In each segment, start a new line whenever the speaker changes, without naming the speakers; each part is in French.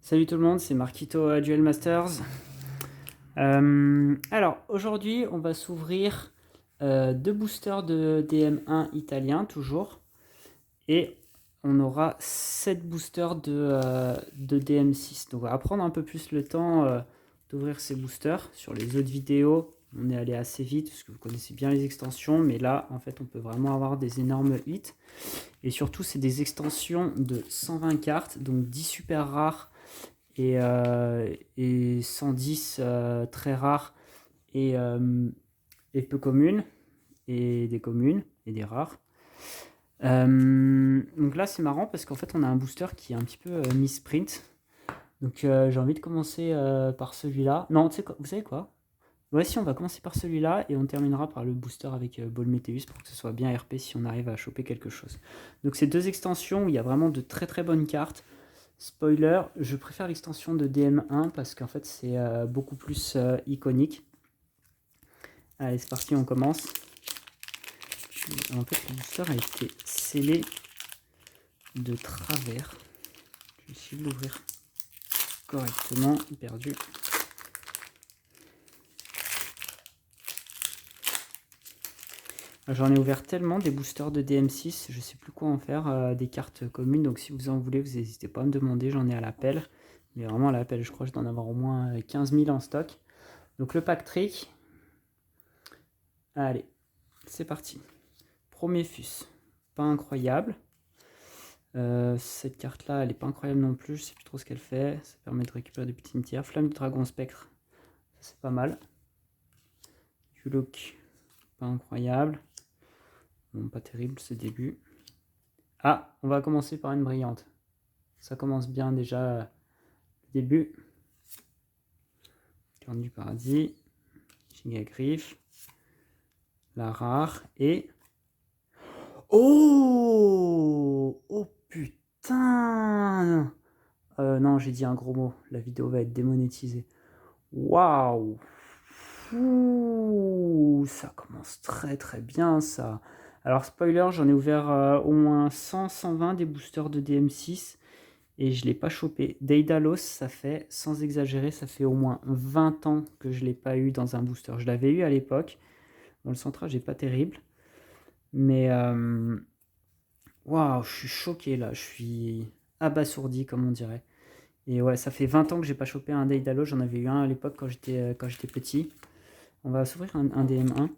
Salut tout le monde, c'est Marquito Duel Masters. Alors aujourd'hui, on va s'ouvrir deux boosters de DM1 italien toujours. Et on aura 7 boosters de DM6. Donc on va prendre un peu plus le temps d'ouvrir ces boosters. Sur les autres vidéos, on est allé assez vite parce que vous connaissez bien les extensions. Mais là, en fait, on peut vraiment avoir des énormes hits. Et surtout, c'est des extensions de 120 cartes, donc 10 super rares et 110 très rares et peu communes, et des communes et des rares. Donc là c'est marrant parce qu'en fait on a un booster qui est un petit peu mi-sprint. Donc j'ai envie de commencer par celui-là. Non, tu sais quoi, vous savez quoi? Ouais, si, on va commencer par celui-là et on terminera par le booster avec Ball Meteus pour que ce soit bien RP si on arrive à choper quelque chose. Donc c'est deux extensions où il y a vraiment de très très bonnes cartes. Spoiler, je préfère l'extension de DM1 parce qu'en fait c'est beaucoup plus iconique. Allez, c'est parti, on commence. En fait, le booster a été scellé de travers. Je vais essayer de l'ouvrir correctement. Perdu. J'en ai ouvert tellement des boosters de DM6, je sais plus quoi en faire, des cartes communes. Donc si vous en voulez, vous n'hésitez pas à me demander, j'en ai à l'appel. Mais vraiment à l'appel, je crois que je dois en avoir au moins 15 000 en stock. Donc le pack trick. Allez, c'est parti. Prometheus, pas incroyable. Cette carte là elle est pas incroyable non plus, je sais plus trop ce qu'elle fait. Ça permet de récupérer des petits cimetières. Flamme du dragon spectre, c'est pas mal. Look, pas incroyable. Bon, pas terrible ce début. Ah, on va commencer par une brillante. Ça commence bien déjà le début. Corne du paradis, Giga-Griffe, la rare et... Oh! Oh putain! Non, j'ai dit un gros mot. La vidéo va être démonétisée. Waouh! Ça commence très très bien ça. Alors spoiler, j'en ai ouvert au moins 100, 120 des boosters de DM6 et je ne l'ai pas chopé. Daedalus, ça fait, sans exagérer, ça fait au moins 20 ans que je ne l'ai pas eu dans un booster. Je l'avais eu à l'époque. Bon, le centrage n'est pas terrible. Mais waouh, je suis choqué là. Je suis abasourdi comme on dirait. Et ouais, ça fait 20 ans que j'ai pas chopé un Daedalus. J'en avais eu un à l'époque quand j'étais petit. On va s'ouvrir un DM1.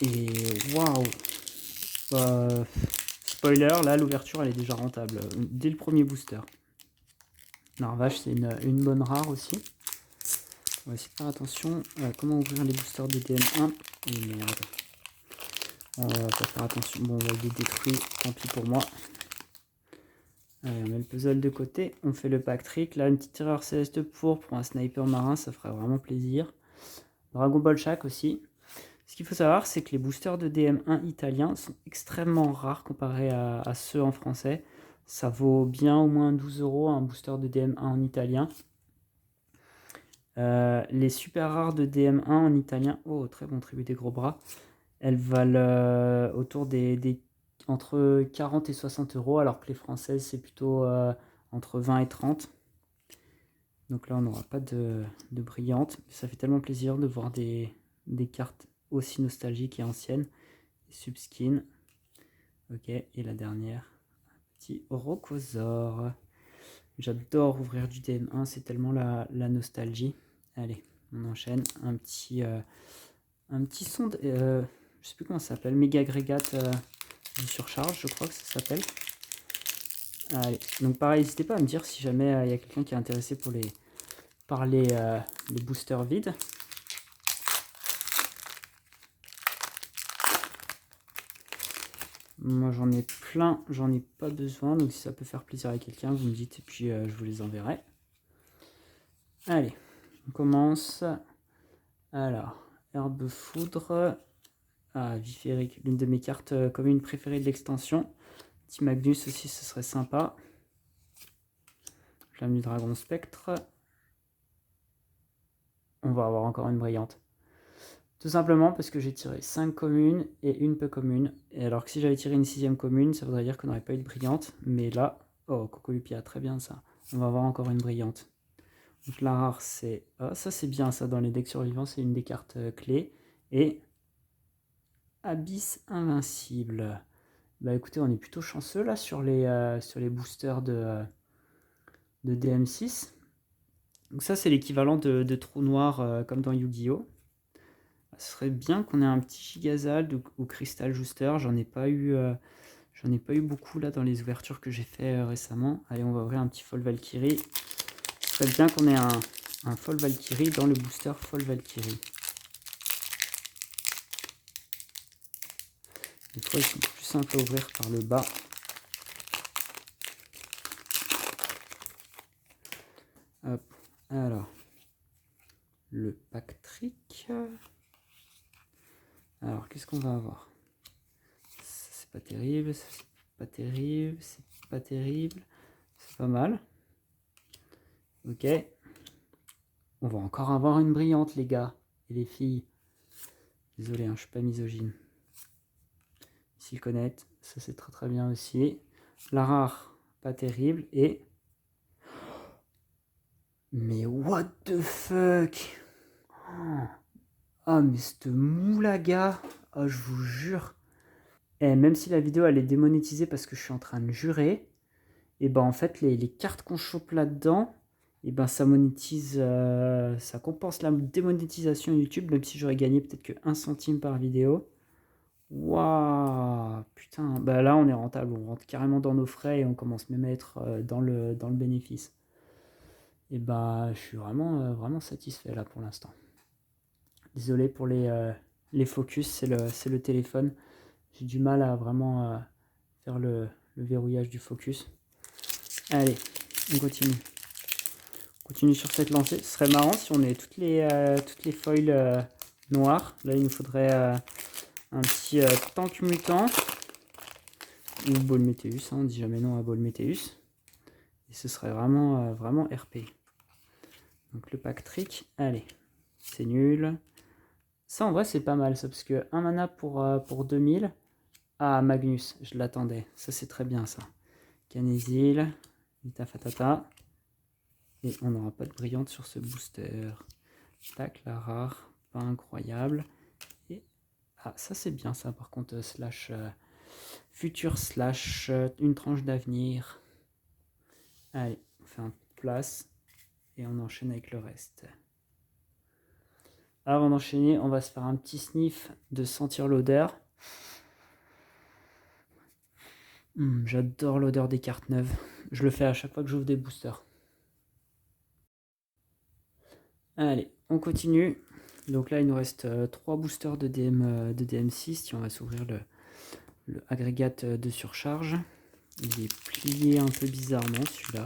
Et waouh! Spoiler, là l'ouverture elle est déjà rentable. Dès le premier booster. Narvache c'est une bonne rare aussi. On va essayer de faire attention. Comment ouvrir les boosters de DM1? Et merde. On va pas faire attention. Bon, on va les détruire. Tant pis pour moi. Allez, on met le puzzle de côté. On fait le pack trick. Là, une petite tireur céleste pour un sniper marin. Ça ferait vraiment plaisir. Dragon Ball Shack aussi. Ce qu'il faut savoir, c'est que les boosters de DM1 italiens sont extrêmement rares comparés à ceux en français. Ça vaut bien au moins 12 € un booster de DM1 en italien. Les super rares de DM1 en italien, oh très bon tribut des gros bras, elles valent autour des entre 40 et 60 €, alors que les françaises c'est plutôt entre 20 et 30. Donc là on n'aura pas de brillante. Ça fait tellement plaisir de voir des cartes aussi nostalgiques et anciennes. Subskin. Ok, et la dernière, un petit Rhocosaur. J'adore ouvrir du DM1, c'est tellement la nostalgie. Allez, on enchaîne. Un petit son de, je sais plus comment ça s'appelle, méga agrégate du surcharge, je crois que ça s'appelle. Allez, donc pareil, n'hésitez pas à me dire si jamais il y a quelqu'un qui est intéressé par les boosters vides. Moi j'en ai plein, j'en ai pas besoin, donc si ça peut faire plaisir à quelqu'un, vous me dites et puis je vous les enverrai. Allez, on commence. Alors, herbe foudre. Ah, Viférique, l'une de mes cartes communes préférées de l'extension. Petit Magnus aussi, ce serait sympa. Flamme du dragon spectre. On va avoir encore une brillante. Tout simplement parce que j'ai tiré 5 communes et une peu commune. Et alors que si j'avais tiré une 6ème commune, ça voudrait dire qu'on n'aurait pas eu de brillante. Mais là, oh, Cocolupia, très bien ça. On va avoir encore une brillante. Donc la rare, c'est... Ah, ça c'est bien, ça, dans les decks survivants, c'est une des cartes clés. Et Abyss Invincible. Bah écoutez, on est plutôt chanceux là sur les boosters de DM6. Donc ça, c'est l'équivalent de trou noir comme dans Yu-Gi-Oh! Ce serait bien qu'on ait un petit Gigazald ou Crystal Juster. J'en ai pas eu beaucoup là dans les ouvertures que j'ai fait récemment. Allez, on va ouvrir un petit Fall Valkyrie. Ce serait bien qu'on ait un Fall Valkyrie dans le booster Fall Valkyrie. Les trois, ils sont plus simples à ouvrir par le bas. Hop, alors, le pack trick. Alors, qu'est-ce qu'on va avoir? C'est pas terrible, c'est pas terrible, c'est pas terrible. C'est pas mal. Ok. On va encore avoir une brillante, les gars et les filles. Désolé, hein, je suis pas misogyne. Ici le connect, ça c'est très très bien aussi. La rare, pas terrible. Et... Mais what the fuck? Ah, mais cette moulaga. Oh, je vous jure. Et même si la vidéo elle est démonétisée parce que je suis en train de jurer, et ben en fait les cartes qu'on chope là-dedans, et ben ça monétise, ça compense la démonétisation YouTube, même si j'aurais gagné peut-être que 1 centime par vidéo. Waouh, putain, bah là on est rentable, on rentre carrément dans nos frais et on commence même à être dans le bénéfice. Et bah je suis vraiment satisfait là pour l'instant. Désolé pour les focus, c'est le téléphone. J'ai du mal à vraiment faire le verrouillage du focus. Allez, on continue. On continue sur cette lancée. Ce serait marrant si on ait toutes les foils noires. Là, il nous faudrait un petit tank mutant. Ou Ball Météus, hein, on dit jamais non à Ball Météus. Et ce serait vraiment RP. Donc le pack trick, allez, c'est nul. Ça en vrai c'est pas mal ça, parce que 1 mana pour 2000. Ah, Magnus, je l'attendais. Ça c'est très bien ça. Canésil, Vita Fatata. Et on n'aura pas de brillante sur ce booster. Tac, la rare, pas incroyable. Et ah, ça c'est bien ça par contre, slash futur slash une tranche d'avenir. Allez, on fait un place et on enchaîne avec le reste. Avant d'enchaîner, on va se faire un petit sniff de sentir l'odeur. J'adore l'odeur des cartes neuves. Je le fais à chaque fois que j'ouvre des boosters. Allez, on continue. Donc là, il nous reste 3 boosters de DM6. Tiens, on va s'ouvrir le agrégate de surcharge. Il est plié un peu bizarrement celui-là.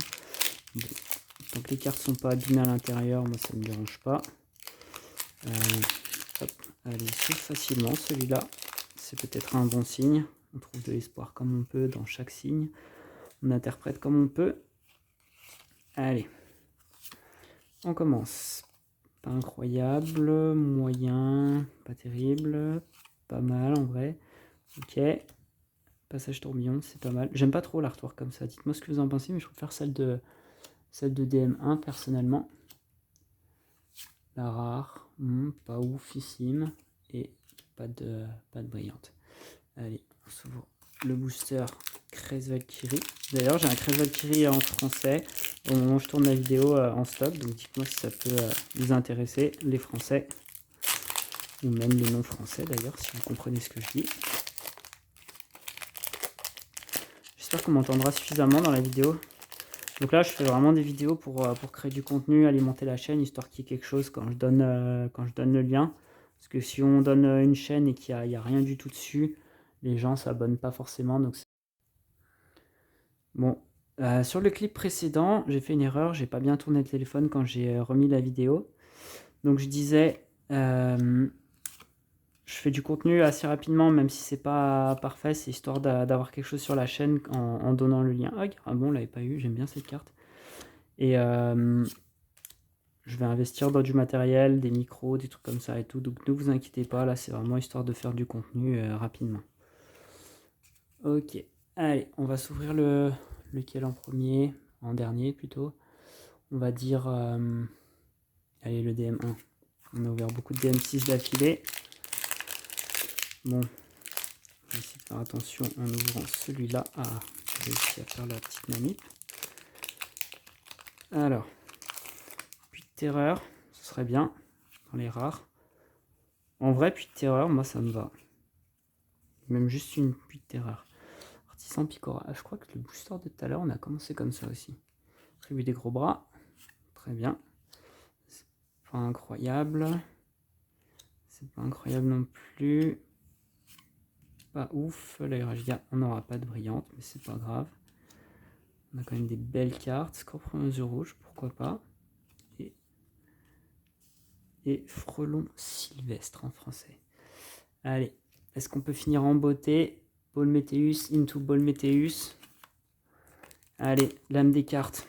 Donc les cartes sont pas abîmées à l'intérieur, moi ça ne me dérange pas. Hop, allez, il s'ouvre facilement celui-là. C'est peut-être un bon signe. On trouve de l'espoir comme on peut dans chaque signe. On interprète comme on peut. Allez, on commence. Pas incroyable, moyen, pas terrible, pas mal en vrai. Ok, passage tourbillon, c'est pas mal. J'aime pas trop l'artwork comme ça. Dites-moi ce que vous en pensez, mais je préfère celle de DM1 personnellement. La rare, pas oufissime. Et pas de brillante. Allez, on s'ouvre le booster Crest Valkyrie. D'ailleurs, j'ai un Crest Valkyrie en français au moment où je tourne la vidéo en stock. Donc dites-moi si ça peut vous intéresser, les français. Ou même les non français d'ailleurs, si vous comprenez ce que je dis. J'espère qu'on m'entendra suffisamment dans la vidéo. Donc là, je fais vraiment des vidéos pour créer du contenu, alimenter la chaîne, histoire qu'il y ait quelque chose quand je donne le lien. Parce que si on donne une chaîne et qu'il n'y a rien du tout dessus, les gens ne s'abonnent pas forcément. Donc bon, sur le clip précédent, j'ai fait une erreur. J'ai pas bien tourné le téléphone quand j'ai remis la vidéo. Donc je disais, je fais du contenu assez rapidement, même si c'est pas parfait. C'est histoire d'avoir quelque chose sur la chaîne en donnant le lien. Ah bon, on l'avait pas eu. J'aime bien cette carte. Et je vais investir dans du matériel, des micros, des trucs comme ça et tout. Donc ne vous inquiétez pas, là c'est vraiment histoire de faire du contenu rapidement. Ok, allez, on va s'ouvrir lequel en premier? en dernier plutôt. On va dire, allez, le DM1. On a ouvert beaucoup de DM6 d'affilée. Bon, on va essayer de faire attention en ouvrant celui-là. Ah, j'ai réussi à faire la petite manip. Alors, puits de terreur, ce serait bien dans les rares. En vrai, puits de terreur, moi ça me va. Même juste une puits de terreur. Artisan Picora. Ah, je crois que le booster de tout à l'heure, on a commencé comme ça aussi. Tribu des gros bras. Très bien. C'est pas incroyable. C'est pas incroyable non plus. Pas ouf. La Iragia, on n'aura pas de brillante, mais c'est pas grave. On a quand même des belles cartes. Scorpion aux yeux rouges, pourquoi pas. Et Frelon Sylvestre en français. Allez, est-ce qu'on peut finir en beauté? Bolmeteus, into Bolmeteus. Allez, l'âme des cartes.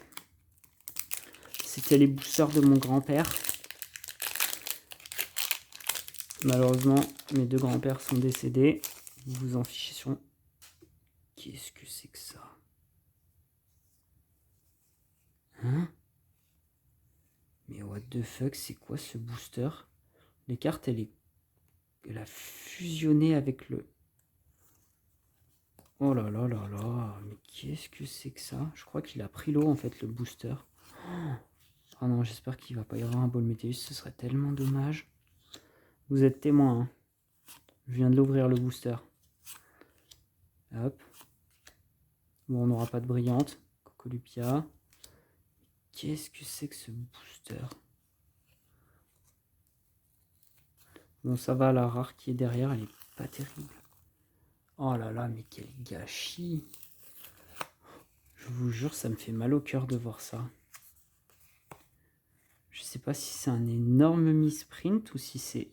C'était les boosters de mon grand-père. Malheureusement, mes deux grands-pères sont décédés. Vous vous en fichez sur... Qu'est-ce que c'est que ça? Hein? Mais what the fuck, c'est quoi ce booster? Les cartes, elle a fusionné avec le... Oh là là là là, mais qu'est-ce que c'est que ça? Je crois qu'il a pris l'eau en fait, le booster. Oh non, j'espère qu'il va pas y avoir un Bolmeteus, ce serait tellement dommage. Vous êtes témoin, hein. Je viens de l'ouvrir le booster. Hop. Bon, on n'aura pas de brillante. Cocolupia. Qu'est-ce que c'est que ce booster? Bon, ça va, la rare qui est derrière, elle est pas terrible. Oh là là, mais quel gâchis! Je vous jure, ça me fait mal au cœur de voir ça. Je sais pas si c'est un énorme misprint ou si c'est...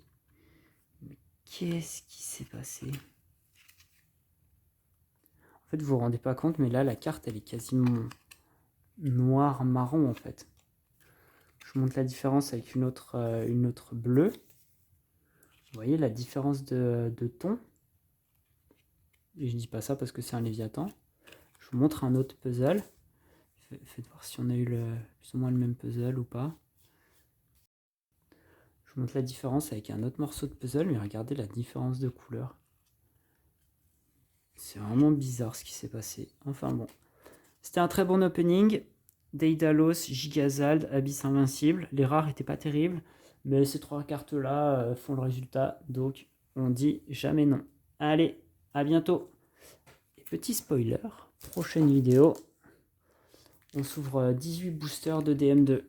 Mais qu'est-ce qui s'est passé? En fait, vous vous rendez pas compte, mais là, la carte, elle est quasiment noir-marron, en fait. Je vous montre la différence avec une autre bleue. Vous voyez la différence de ton? Et je dis pas ça parce que c'est un Léviathan. Je vous montre un autre puzzle. Faites voir si on a eu plus ou moins le même puzzle ou pas. Je vous montre la différence avec un autre morceau de puzzle, mais regardez la différence de couleur. C'est vraiment bizarre ce qui s'est passé. Enfin bon. C'était un très bon opening. Daedalus, Gigazald, Abyss Invincible. Les rares n'étaient pas terribles, mais ces trois cartes-là font le résultat. Donc, on dit jamais non. Allez, à bientôt. Et petit spoiler, prochaine vidéo, on s'ouvre 18 boosters de DM2.